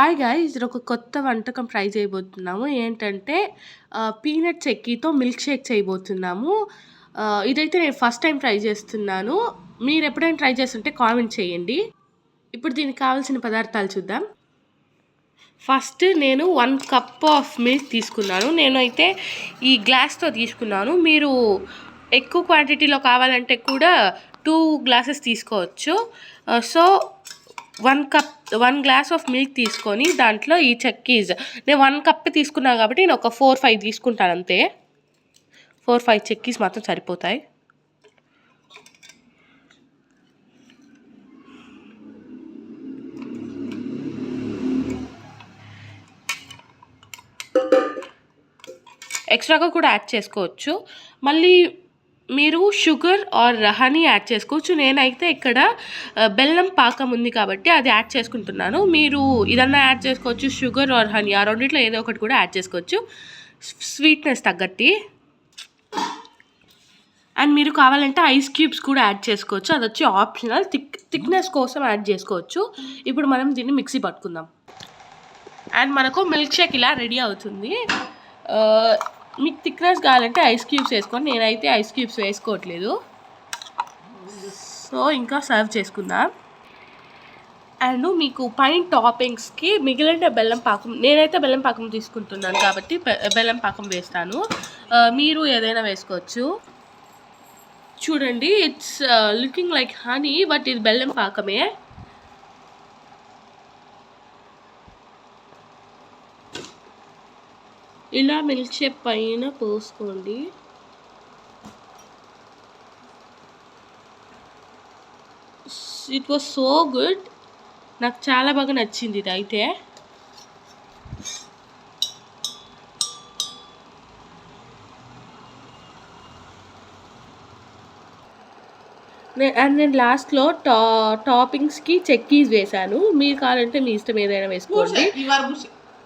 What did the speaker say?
Hi guys! ఒక కొత్త వంటకం ట్రై చేయబోతున్నాము. ఏంటంటే పీనట్ చెక్కీతో మిల్క్ షేక్ చేయబోతున్నాము. ఇదైతే నేను ఫస్ట్ టైం ట్రై చేస్తున్నాను. మీరు ఎప్పుడైనా ట్రై చేస్తుంటే కామెంట్ చేయండి. ఇప్పుడు దీనికి కావాల్సిన పదార్థాలు చూద్దాం. ఫస్ట్ నేను 1 కప్ ఆఫ్ మిల్క్ తీసుకున్నాను. నేనైతే ఈ గ్లాస్తో తీసుకున్నాను. మీరు ఎక్కువ క్వాంటిటీలో కావాలంటే కూడా 2 గ్లాసెస్ తీసుకోవచ్చు. సో 1 గ్లాస్ ఆఫ్ మిల్క్ తీసుకొని దాంట్లో ఈ చెక్కీస్ నేను 1 కప్ తీసుకున్నాను కాబట్టి నేను ఒక 4-5 తీసుకుంటాను అంతే. 4-5 చెక్కీస్ మాత్రం సరిపోతాయి. ఎక్స్ట్రాగా కూడా యాడ్ చేసుకోవచ్చు. మళ్ళీ మీరు షుగర్ ఆర్ హనీ యాడ్ చేసుకోవచ్చు. నేనైతే ఇక్కడ బెల్లం పాకం ఉంది కాబట్టి అది యాడ్ చేసుకుంటున్నాను. మీరు ఇదన్నా యాడ్ చేసుకోవచ్చు, షుగర్ ఆర్ హనీ ఆ రెండిట్లో ఏదో ఒకటి కూడా యాడ్ చేసుకోవచ్చు స్వీట్నెస్ తగ్గట్టి. అండ్ మీరు కావాలంటే ఐస్ క్యూబ్స్ కూడా యాడ్ చేసుకోవచ్చు. అది వచ్చి ఆప్షనల్, థిక్నెస్ కోసం యాడ్ చేసుకోవచ్చు. ఇప్పుడు మనం దీన్ని మిక్సీ పట్టుకుందాం. అండ్ మనకు మిల్క్ షేక్ ఇలా రెడీ అవుతుంది. మీకు థిక్నెస్ కావాలంటే ఐస్ క్యూబ్స్ వేసుకోండి. నేనైతే ఐస్ క్యూబ్స్ వేసుకోవట్లేదు. సో ఇంకా సర్వ్ చేసుకుందాం. అండ్ మీకు పైన టాపింగ్స్కి మిగిలిన బెల్లం పాకం, నేనైతే బెల్లం పాకం తీసుకుంటున్నాను కాబట్టి బెల్లం పాకం వేస్తాను. మీరు ఏదైనా వేసుకోవచ్చు. చూడండి, it's looking like honey but ఇది బెల్లం పాకమే. ఇలా మిల్క్ షేక్ పైన పోసుకోండి. It was so good. నాకు చాలా బాగా నచ్చింది ఇది అయితే. నేను లాస్ట్లో టాపింగ్స్కి చెక్కీస్ వేసాను. మీరు కావాలంటే మీ ఇష్టం ఏదైనా వేసుకోండి.